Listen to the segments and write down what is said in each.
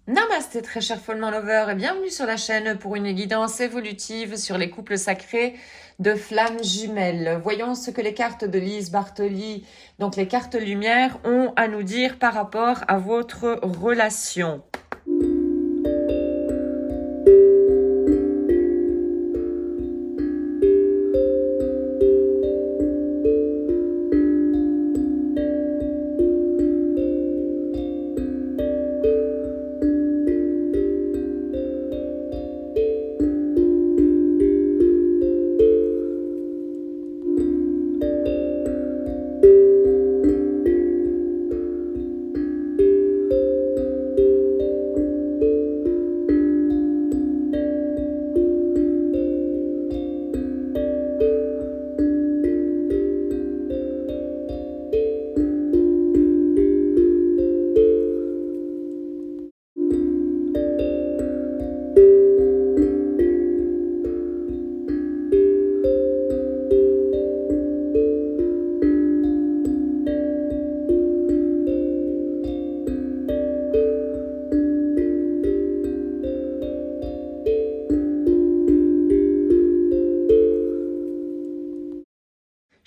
Namasté très cher Follement Lover et bienvenue sur la chaîne pour une guidance évolutive sur les couples sacrés de flammes jumelles. Voyons ce que les cartes de Lise Bartoli, donc les cartes lumière, ont à nous dire par rapport à votre relation.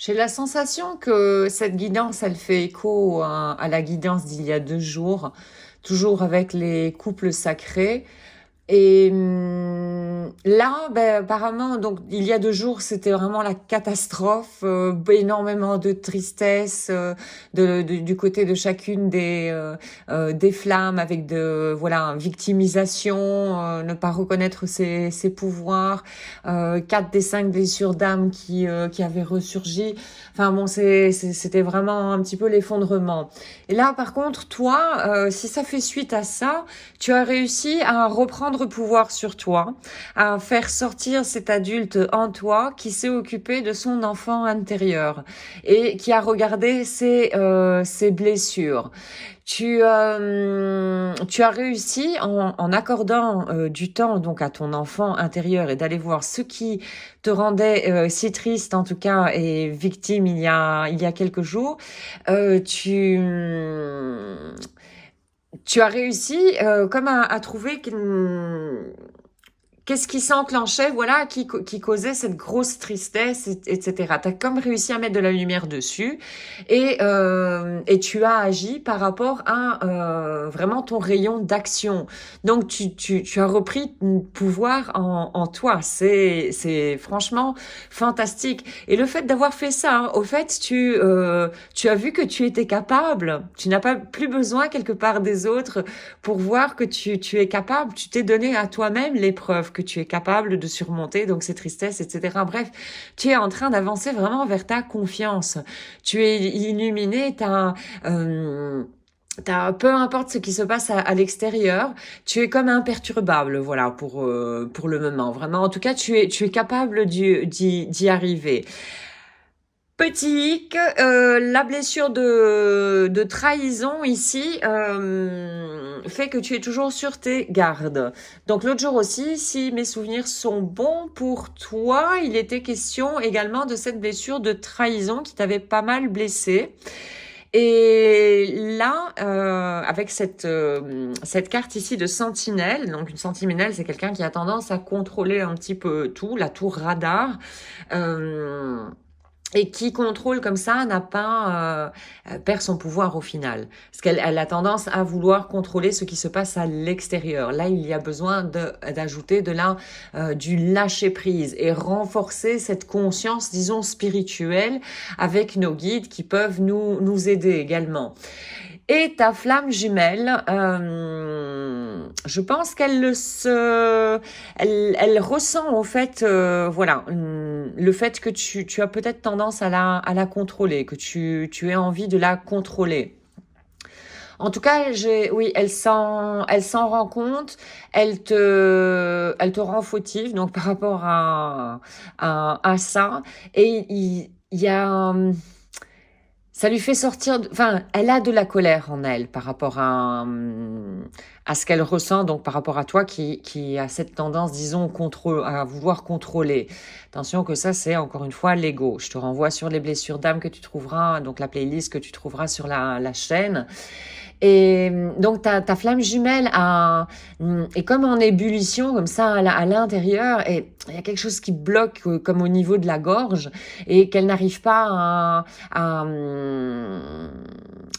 J'ai la sensation que cette guidance, elle fait écho à la guidance d'il y a 2 jours, toujours avec les couples sacrés. Et là, ben, apparemment, donc il y a 2 jours, c'était vraiment la catastrophe, énormément de tristesse du côté de chacune des flammes, avec voilà, victimisation, ne pas reconnaître ses pouvoirs, 4 des 5 blessures d'âme qui avaient ressurgi. Enfin bon, c'était vraiment un petit peu l'effondrement. Et là, par contre, toi, si ça fait suite à ça, tu as réussi à reprendre pouvoir sur toi, à faire sortir cet adulte en toi qui s'est occupé de son enfant intérieur et qui a regardé ses blessures. Tu as réussi en accordant du temps donc à ton enfant intérieur et d'aller voir ce qui te rendait si triste en tout cas et victime il y a quelques jours. Tu as réussi comme à trouver qu'est-ce qui s'enclenchait, voilà, qui causait cette grosse tristesse, etc. Tu as comme réussi à mettre de la lumière dessus et tu as agi par rapport à vraiment ton rayon d'action. Donc, tu as repris pouvoir en toi. C'est franchement fantastique. Et le fait d'avoir fait ça, hein, au fait, tu as vu que tu étais capable. Tu n'as pas plus besoin quelque part des autres pour voir que tu es capable. Tu t'es donné à toi-même l'épreuve que tu es capable de surmonter donc ces tristesses, etc. Bref, tu es en train d'avancer vraiment vers ta confiance. Tu es illuminé, peu importe ce qui se passe à l'extérieur, tu es comme imperturbable, voilà, pour le moment. Vraiment, en tout cas, tu es capable d'y arriver. Petit hic, la blessure de trahison ici fait que tu es toujours sur tes gardes. Donc l'autre jour aussi, si mes souvenirs sont bons pour toi, il était question également de cette blessure de trahison qui t'avait pas mal blessé. Et là, avec cette carte ici de sentinelle, donc une sentinelle, c'est quelqu'un qui a tendance à contrôler un petit peu tout, la tour radar. Et qui contrôle comme ça n'a pas perd son pouvoir au final, parce qu'elle a tendance à vouloir contrôler ce qui se passe à l'extérieur. Là, il y a besoin d'ajouter du lâcher prise et renforcer cette conscience, disons spirituelle, avec nos guides qui peuvent nous aider également. Et ta flamme jumelle, je pense elle ressent au fait, voilà, le fait que tu as peut-être tendance à la contrôler, que tu aies envie de la contrôler. En tout cas, oui, elle s'en rend compte, elle te rend fautive, donc par rapport à ça. Et il y a, ça lui fait sortir, enfin, elle a de la colère en elle par rapport à ce qu'elle ressent donc par rapport à toi qui a cette tendance, disons, à vouloir contrôler. Attention que ça, c'est encore une fois l'ego. Je te renvoie sur les blessures d'âme que tu trouveras, donc la playlist que tu trouveras sur la chaîne. Et donc ta flamme jumelle est comme en ébullition, comme ça à l'intérieur, et il y a quelque chose qui bloque comme au niveau de la gorge, et qu'elle n'arrive pas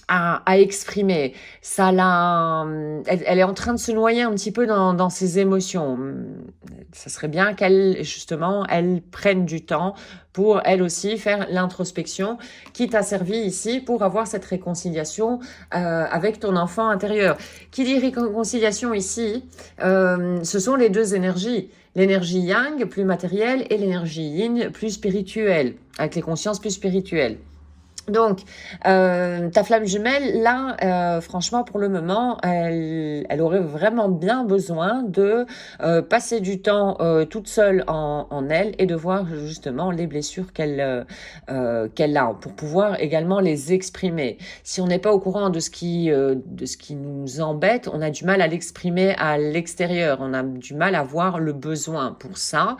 à exprimer. Elle est en train de se noyer un petit peu dans ses émotions. Ça serait bien qu'elle, justement, elle prenne du temps pour, elle aussi, faire l'introspection qui t'a servi ici pour avoir cette réconciliation avec ton enfant intérieur. Qui dit réconciliation ici, ce sont les deux énergies. L'énergie yang, plus matérielle, et l'énergie yin, plus spirituelle, avec les consciences plus spirituelles. Donc, ta flamme jumelle, là, franchement, pour le moment, elle aurait vraiment bien besoin de passer du temps toute seule en elle et de voir justement les blessures qu'elle a pour pouvoir également les exprimer. Si on n'est pas au courant de ce qui nous embête, on a du mal à l'exprimer à l'extérieur. On a du mal à voir le besoin. Pour ça,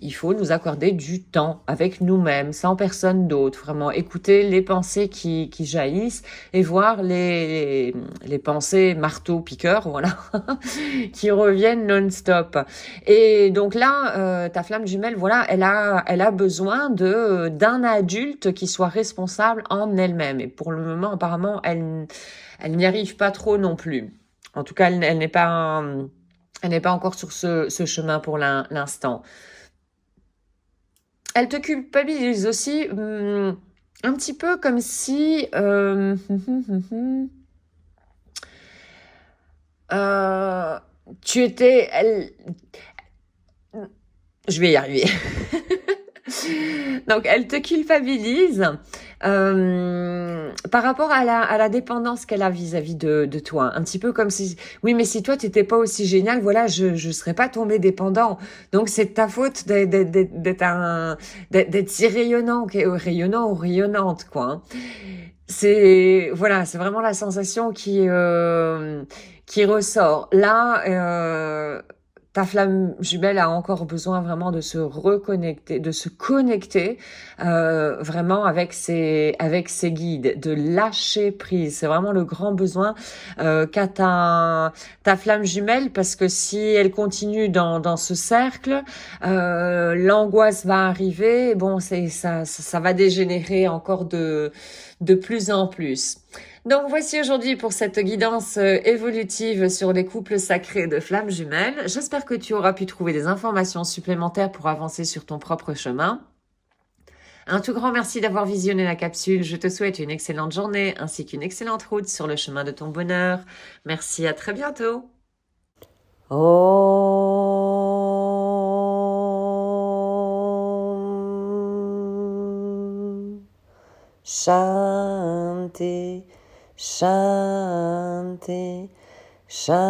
il faut nous accorder du temps avec nous-mêmes, sans personne d'autre. Vraiment, écouter les pensées qui jaillissent et voir les pensées marteau-piqueur, voilà, qui reviennent non-stop. Et donc là, ta flamme jumelle, voilà, elle a besoin d'un adulte qui soit responsable en elle-même. Et pour le moment, apparemment, elle n'y arrive pas trop non plus. En tout cas, elle n'est pas encore sur ce chemin pour l'instant. Elle te culpabilise aussi un petit peu comme si tu étais... Je vais y arriver. Donc, elle te culpabilise par rapport à la dépendance qu'elle a vis-à-vis de toi. Un petit peu comme si, oui, mais si toi, t'étais pas aussi génial, voilà, je serais pas tombé dépendant. Donc, c'est de ta faute d'être si rayonnant ou rayonnante, quoi. Hein. Voilà, c'est vraiment la sensation qui ressort. Là, ta flamme jumelle a encore besoin vraiment de se reconnecter, de se connecter vraiment avec ses guides, de lâcher prise. C'est vraiment le grand besoin qu'a ta flamme jumelle, parce que si elle continue dans ce cercle, l'angoisse va arriver. Bon, ça va dégénérer encore de plus en plus. Donc voici aujourd'hui pour cette guidance évolutive sur les couples sacrés de flammes jumelles. J'espère que tu auras pu trouver des informations supplémentaires pour avancer sur ton propre chemin. Un tout grand merci d'avoir visionné la capsule. Je te souhaite une excellente journée ainsi qu'une excellente route sur le chemin de ton bonheur. Merci, à très bientôt. Shanti, Shanti, Shanti.